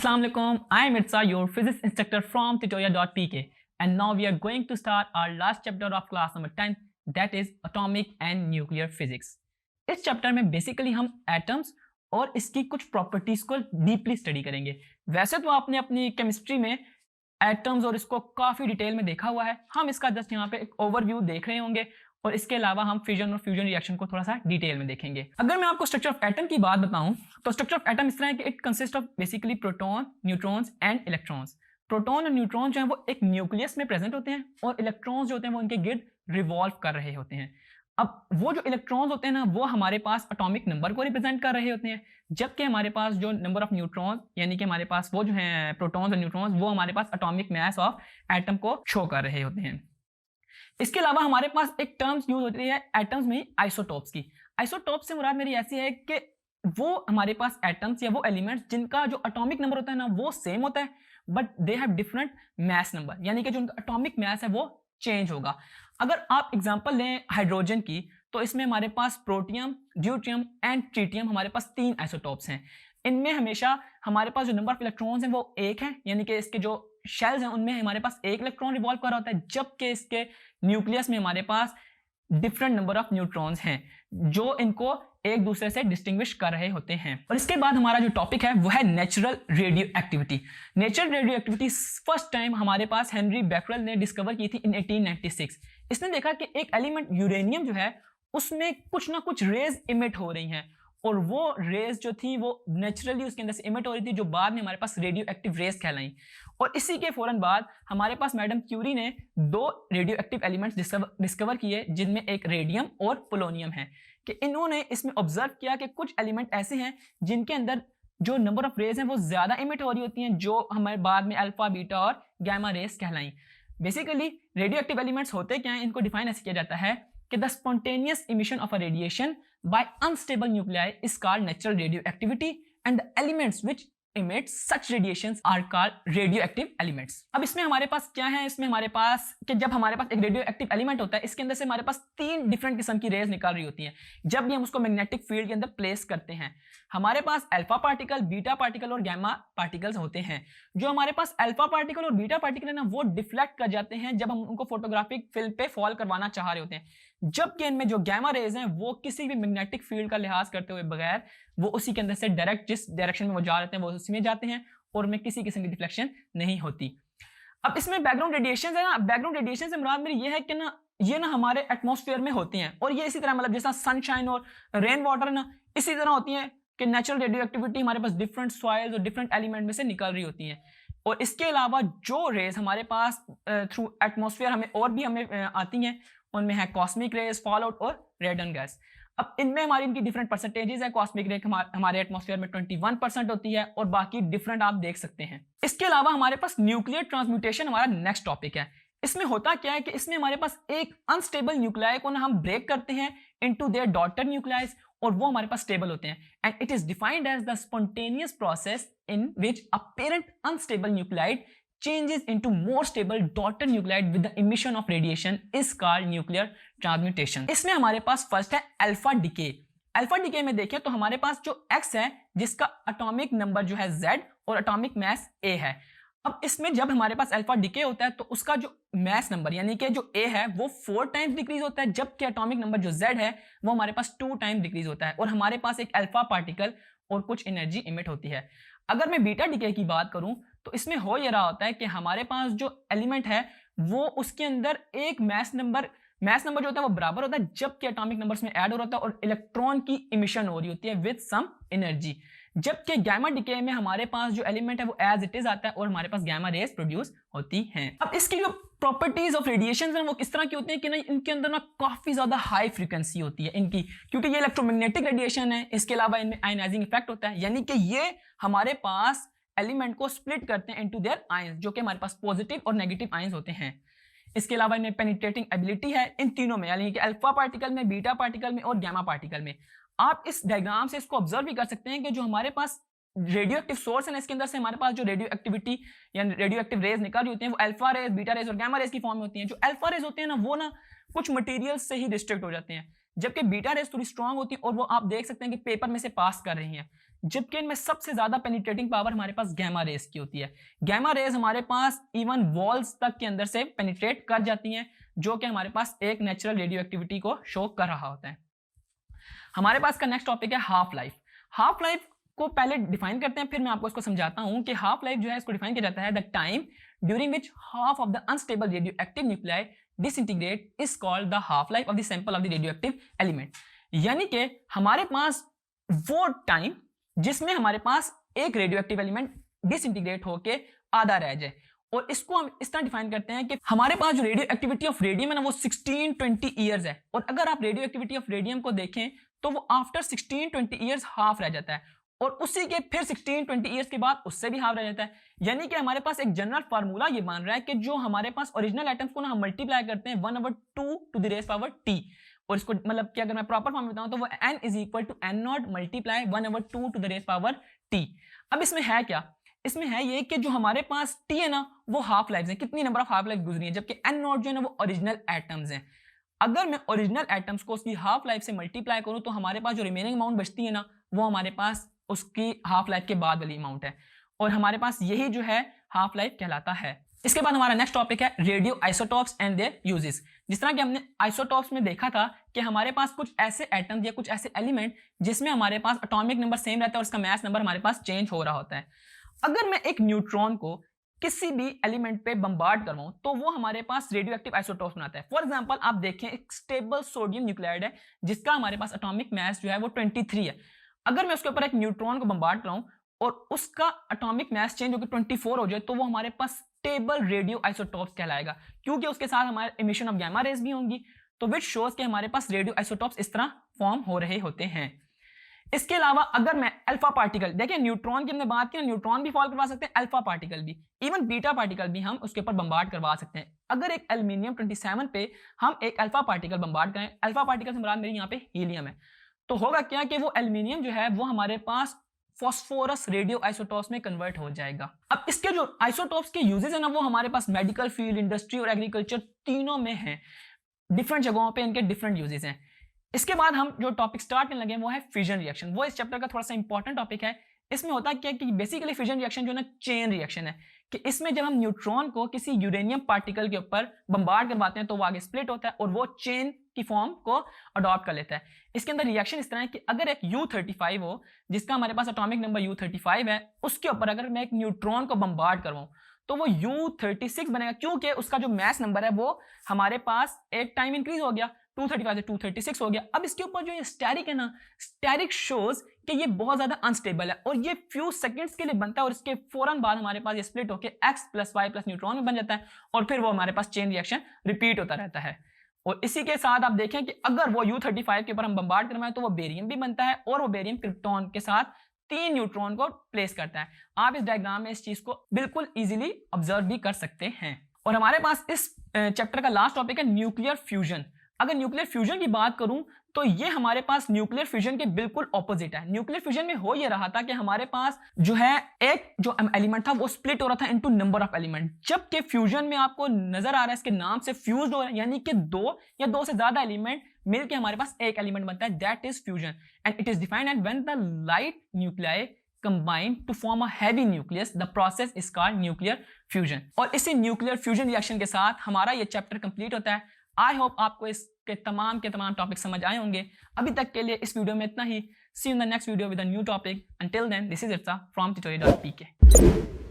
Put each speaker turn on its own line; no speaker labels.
Assalamualaikum, I am Mirza, your physics instructor from tutorial.pk, and now we are going to start our last chapter of class number 10, that is atomic and nuclear physics. इस chapter में basically हम atoms और इसकी कुछ properties को deeply study करेंगे। वैसे तो आपने अपनी केमिस्ट्री में एटम्स और इसको काफी डिटेल में देखा हुआ है, हम इसका जस्ट यहाँ पे एक ओवरव्यू देख रहे होंगे और इसके अलावा हम फिजन और फ्यूजन रिएक्शन को थोड़ा सा डिटेल में देखेंगे। अगर मैं आपको स्ट्रक्चर ऑफ एटम की बात बताऊं तो स्ट्रक्चर ऑफ एटम इस तरह है कि it consist of basically proton, neutrons and electrons. Proton और न्यूट्रॉन जो है वो एक न्यूक्लियस में प्रेजेंट होते हैं और इलेक्ट्रॉन्स जो होते हैं वो उनके गिर्द रिवॉल्व कर रहे होते हैं। अब वो जो इलेक्ट्रॉन्स होते हैं ना वो हमारे पास एटॉमिक नंबर को रिप्रेजेंट कर रहे होते हैं, जबकि हमारे पास जो नंबर ऑफ न्यूट्रॉन्स यानी कि हमारे पास वो जो है प्रोटॉन्स और न्यूट्रॉन्स वो हमारे पास एटॉमिक मास ऑफ एटम को शो कर रहे होते हैं। इसके अलावा हमारे पास एक टर्म्स यूज होती है एटम्स में आइसोटोप्स की। आइसोटोप्स से मुराद मेरी ऐसी है कि वो हमारे पास एटम्स या वो एलिमेंट्स जिनका जो एटॉमिक नंबर होता है ना वो सेम होता है but they have different mass number, यानी कि जो उनका एटॉमिक मास है वो चेंज होगा। अगर आप एग्जांपल लें हाइड्रोजन की तो इसमें हमारे पास प्रोटियम, ड्यूटियम एंड ट्रिटियम हमारे पास 3 आइसोटोप्स हैं। इनमें हमेशा हमारे पास जो नंबर ऑफ इलेक्ट्रॉन्स हैं वो एक है, यानी कि इसके जो शेल्स हैं उनमें हमारे पास एक इलेक्ट्रॉन रिवॉल्व कर रहा होता है, जबकि इसके न्यूक्लियस में हमारे पास डिफरेंट नंबर ऑफ न्यूट्रॉन्स हैं जो इनको एक दूसरे से डिस्टिंग्विश कर रहे होते हैं। और इसके बाद हमारा जो टॉपिक है वो है natural radio activity. Natural radio activity first time हमारे पास हेनरी बैकरेल ने डिस्कवर की थी इन 1896। इसने देखा कि एक एलिमेंट यूरेनियम जो है उसमें कुछ ना कुछ रेज इमिट हो रही हैं और वो रेज जो थी वो नेचुरली उसके अंदर से इमिट हो रही थी जो बाद में हमारे पास रेडियो एक्टिव रेज कहलाई। और इसी के फौरन बाद हमारे पास मैडम क्यूरी ने 2 रेडियो एक्टिव एलिमेंट्स डिस्कवर किए जिनमें एक रेडियम और पोलोनियम है। कि इन्होंने इसमें ऑब्जर्व किया कि कुछ एलिमेंट ऐसे हैं जिनके अंदर जो नंबर ऑफ रेज हैं वो ज्यादा इमिट हो रही होती हैं जो हमारे बाद में अल्फा, बीटा और गामा रेज कहलाई। बेसिकली रेडियो एक्टिव एलिमेंट्स होते क्या हैं, इनको डिफाइन ऐसे किया जाता है कि the spontaneous emission of a radiation by unstable nuclei is called natural radioactivity and the elements which emit such radiations are called radioactive elements। अब इसमें हमारे पास क्या है, इसमें हमारे पास कि जब हमारे पास एक रेडियो एक्टिव एलिमेंट होता है इसके अंदर से हमारे पास 3 डिफरेंट किस्म की रेज निकल रही होती हैं। जब भी हम उसको मैग्नेटिक फील्ड के अंदर प्लेस करते हैं हमारे पास अल्फा पार्टिकल, बीटा पार्टिकल और गामा पार्टिकल्स होते हैं। जो हमारे पास अल्फा पार्टिकल और बीटा पार्टिकल है ना वो डिफ्लेक्ट कर जाते हैं जब हम उनको फोटोग्राफिक फिल्म पे फॉल करवाना चाह रहे होते हैं, जबकि इनमें जो गामा रेज हैं वो किसी भी मैग्नेटिक फील्ड का लिहाज करते हुए बगैर वो उसी के अंदर से डायरेक्ट जिस डायरेक्शन में वो जा रहे हैं वो उसी में जाते हैं और उनमें किसी किस्म की डिफ्लेक्शन नहीं होती। अब इसमें बैकग्राउंड रेडिएशन है ना, बैकग्राउंड रेडिएशन से मुराद मेरी ये है कि ना ये ना हमारे एटमॉस्फेयर में होती हैं और ये इसी तरह मतलब जैसा सनशाइन और रेन वाटर ना इसी तरह होती हैं कि नेचुरल रेडियो एक्टिविटी हमारे पास डिफरेंट सॉइल्स और डिफरेंट एलिमेंट में से निकल रही होती हैं। और इसके अलावा जो रेज हमारे पास थ्रू एटमॉस्फेयर हमें आती हैं उनमें है कॉस्मिक रेज, फॉलआउट और रेडन गैस। अब इनमें हमारी इनकी डिफरेंट परसेंटेजेस है। कॉस्मिक रेज हमारे एटमॉस्फेयर में 21% होती है और बाकी डिफरेंट आप देख सकते हैं। इसके अलावा हमारे पास न्यूक्लियर ट्रांसम्यूटेशन हमारा नेक्स्ट टॉपिक है। इसमें होता क्या है कि इसमें हमारे पास एक अनस्टेबल न्यूक्लियाई को ना हम ब्रेक करते हैं इनटू देयर डॉटर न्यूक्लियाई और वो हमारे पास स्टेबल होते हैं and it is defined as the spontaneous process in which a parent unstable nuclide changes into more stable daughter nuclide with the emission of radiation is called nuclear transmutation। इसमें हमारे पास first है alpha decay. Alpha decay में देखें तो हमारे पास जो X है जिसका एटॉमिक नंबर जो है Z और एटॉमिक मास A है। अब इसमें जब हमारे पास अल्फा डिके होता है तो उसका जो मास नंबर यानी कि जो A है वो 4 टाइम्स डिक्रीज होता है, जबकि एटॉमिक नंबर जो Z है वो हमारे पास 2 टाइम्स डिक्रीज होता है और हमारे पास एक अल्फा पार्टिकल और कुछ एनर्जी इमिट होती है। अगर मैं बीटा डिके की बात करूं तो इसमें हो ये रहा होता है कि हमारे पास जो एलिमेंट है वो उसके अंदर एक मास नंबर जो होता है वो बराबर होता है, जबकि एटॉमिक नंबर्स में ऐड हो रहा होता है और इलेक्ट्रॉन की इमिशन हो रही होती है विद सम एनर्जी। जबकि गामा डिके में हमारे पास जो एलिमेंट है वो एज इट इज आता है और हमारे पास गामा रेज प्रोड्यूस होती हैं। अब इसकी जो प्रॉपर्टीज ऑफ रेडिएशन है वो किस तरह की होती है कि ना इनके अंदर ना काफी ज्यादा हाई फ्रीक्वेंसी होती है इनकी, क्योंकि ये इलेक्ट्रोमैग्नेटिक रेडिएशन है। इसके अलावा इनमें आयनाइजिंग इफेक्ट होता है, यानी कि ये हमारे पास एलिमेंट को स्प्लिट करते हैं इनटू देयर आयंस जो कि हमारे पास पॉजिटिव और नेगेटिव आयंस होते हैं। इसके अलावा इनमें पेनिट्रेटिंग एबिलिटी है इन तीनों में, यानी कि अल्फा पार्टिकल में, बीटा पार्टिकल में और गामा पार्टिकल में। आप इस डायग्राम से इसको ऑब्जर्व भी कर सकते हैं कि जो हमारे पास रेडियो एक्टिव सोर्स है ना इसके अंदर से हमारे पास जो रेडियो एक्टिविटी या रेडियो एक्टिव रेज निकल रही होती हैं वो अल्फा रेज, बीटा रेज और गामा रेज की फॉर्म में होती हैं। जो अल्फा रेज होते हैं ना वो ना कुछ मटेरियल से ही रिस्ट्रिक्ट हो जाते हैं, जबकि बीटा रेज थोड़ी स्ट्रांग होती है और वो आप देख सकते हैं कि पेपर में से पास कर रही हैं, जबकि इनमें सबसे ज्यादा पेनिट्रेटिंग पावर हमारे पास गैमा रेज की होती है। गैमा रेज हमारे पास इवन वॉल्स तक के अंदर से पेनिट्रेट कर जाती हैं, जो कि हमारे पास एक नेचुरल रेडियो एक्टिविटी को शो कर रहा होता है। हमारे पास का नेक्स्ट टॉपिक है हाफ लाइफ। हाफ लाइफ को पहले डिफाइन करते हैं, फिर मैं आपको इसको समझाता हूं कि हाफ लाइफ जो है इसको डिफाइन किया जाता है the time during which half of the unstable radio active nuclei disintegrate is called the half life of the sample of the radio active element. यानी कि हमारे पास वो टाइम जिसमें हमारे पास एक रेडियो एक्टिव एलिमेंट डिसइंटीग्रेट होके आधा रह जाए, और इसको हम इस तरह डिफाइन करते हैं कि हमारे पास जो रेडियो एक्टिविटी ऑफ रेडियम है ना वो 16-20 ईयर्स है, और अगर आप रेडियो एक्टिविटी ऑफ रेडियम को देखें तो वो आफ्टर 16-20 ईयर्स हाफ रह जाता है, और उसी के फिर 16-20 ईयर्स के बाद उससे भी हाफ रह जाता है। यानी कि हमारे पास एक जनरल फार्मूला ये मान रहा है कि जो हमारे पास ओरिजिनल एटम्स को ना हम मल्टीप्लाई करते हैं 1/2 to the raise power t, और इसको मतलब कि अगर मैं प्रॉपर फॉर्म में बताऊं तो वो n is equal to n0 multiply 1/2 to the raise power t। अब इसमें है क्या, इसमें है ये कि जो हमारे पास t है ना वो हाफ लाइफ है, कितनी नंबर ऑफ हाफ लाइफ गुजरी है, जबकि n0 जो है ना वो ओरिजिनल एटम्स हैं। अगर मैं ओरिजिनल एटम्स को उसकी हाफ लाइफ से मल्टीप्लाई करूं तो हमारे पास जो रिमेनिंग अमाउंट बचती है ना वो हमारे पास उसकी हाफ लाइफ के बाद वाली अमाउंट है, और हमारे पास यही जो है हाफ लाइफ कहलाता है। इसके बाद हमारा नेक्स्ट टॉपिक है radio isotopes and there uses. जिस तरह कि हमने आइसोटॉप्स में देखा था कि हमारे पास कुछ ऐसे एटम्स या कुछ ऐसे एलिमेंट जिसमें हमारे पास एटॉमिक नंबर सेम रहता है और उसका मास नंबर हमारे पास चेंज हो रहा होता है। अगर मैं एक न्यूट्रॉन को किसी भी एलिमेंट पे बम्बार्ड करवाऊं तो वो हमारे पास रेडियो एक्टिव आइसोटॉप्स बनाता है। फॉर एग्जांपल आप देखें एक स्टेबल सोडियम न्यूक्लाइड है जिसका हमारे पास एटॉमिक मास जो है वो 23 है। अगर मैं उसके ऊपर एक न्यूट्रॉन को बम्बार्ड कराऊं और उसका एटॉमिक मास चेंज होकर 24 हो जाए तो वो हमारे पास स्टेबल रेडियो आइसोटॉप्स कहलाएगा, क्योंकि उसके साथ हमारे इमिशन ऑफ गैमा रेज भी होंगी, तो विच शोज के हमारे पास रेडियो आइसोटॉप्स इस तरह फॉर्म हो रहे होते हैं। इसके अलावा अगर मैं अल्फा पार्टिकल, देखिए न्यूट्रॉन की हमने बात की, न्यूट्रॉन भी फॉल करवा सकते हैं, अल्फा पार्टिकल भी, इवन बीटा पार्टिकल भी हम उसके ऊपर बम्बार्ड करवा सकते हैं। अगर एक एल्यूमिनियम 27 पे हम एक अल्फा पार्टिकल बम्बार्ड करें, अल्फा पार्टिकल से मुराद मेरी यहाँ पे हीलियम है, तो होगा क्या कि वो एल्यूमिनियम जो है वो हमारे पास फॉस्फोरस रेडियो आइसोटॉप्स में कन्वर्ट हो जाएगा। अब इसके जो आइसोटॉप्स के यूजेस है ना वो हमारे पास मेडिकल फील्ड, इंडस्ट्री और एग्रीकल्चर तीनों में हैं। डिफरेंट जगहों पे इनके डिफरेंट यूजेस हैं। इसके बाद हम जो टॉपिक स्टार्ट करने लगे वो है फ्यूजन रिएक्शन। वो इस चैप्टर का थोड़ा सा इंपॉर्टेंट टॉपिक है। इसमें होता क्या कि बेसिकली फ्यूजन रिएक्शन जो है ना चेन रिएक्शन है, कि इसमें जब हम न्यूट्रॉन को किसी यूरेनियम पार्टिकल के ऊपर बम्बार्ड करवाते हैं तो वो आगे स्प्लिट होता है और वो चेन की फॉर्म को अडॉप्ट कर लेता है। इसके अंदर रिएक्शन इस तरह है कि अगर एक U35 हो जिसका हमारे पास एटॉमिक नंबर U35 है, उसके ऊपर अगर मैं एक न्यूट्रॉन को बम्बार्ड करवाऊं तो वो U36 बनेगा, क्योंकि उसका जो मास नंबर है वो हमारे पास एक टाइम इंक्रीज हो गया, 235 से 236 हो गया। अब इसके ऊपर जो ये स्टेरिक है ना, स्टेरिक शोज कि ये बहुत ज्यादा अनस्टेबल है और ये फ्यू सेकंड्स के लिए बनता है और इसके फौरन बाद हमारे पास ये स्प्लिट होकर X plus Y plus neutron में बन जाता है और फिर वो हमारे पास चेन रिएक्शन रिपीट होता रहता है। और इसी के साथ आप देखें कि अगर वो U35 के ऊपर हम बम्बार्ड करवाएं तो वो बेरियम भी बनता है और वो बेरियम क्रिप्टॉन के साथ 3 न्यूट्रॉन को प्लेस करता है। आप इस डायग्राम में इस चीज को बिल्कुल इजीली ऑब्जर्व भी कर सकते हैं। और हमारे पास इस चैप्टर का लास्ट टॉपिक है न्यूक्लियर फ्यूजन। अगर न्यूक्लियर फ्यूजन की बात करूं तो ये हमारे पास न्यूक्लियर फ्यूजन के बिल्कुल ऑपोजिट है। न्यूक्लियर फ्यूजन में हो ये रहा था कि हमारे पास जो है एक जो एलिमेंट था वो स्प्लिट हो रहा था इनटू नंबर ऑफ एलिमेंट, जबकि फ्यूजन में आपको नजर आ रहा है इसके नाम से फ्यूज्ड हो रहा है, यानी कि 2 या 2 से ज्यादा एलिमेंट मिलकर हमारे पास एक एलिमेंट बनता है, that is fusion. And it is defined at when the light nuclei combine to form a heavy nucleus, the process is called nuclear fusion। और इसी न्यूक्लियर फ्यूजन रिएक्शन के साथ हमारा ये चैप्टर कंप्लीट होता है। आई होप आपको इसके तमाम के तमाम टॉपिक समझ आए होंगे। अभी तक के लिए इस वीडियो में इतना ही। See you in the next video with a new topic. Until then this is Irsa from tutorial.pk।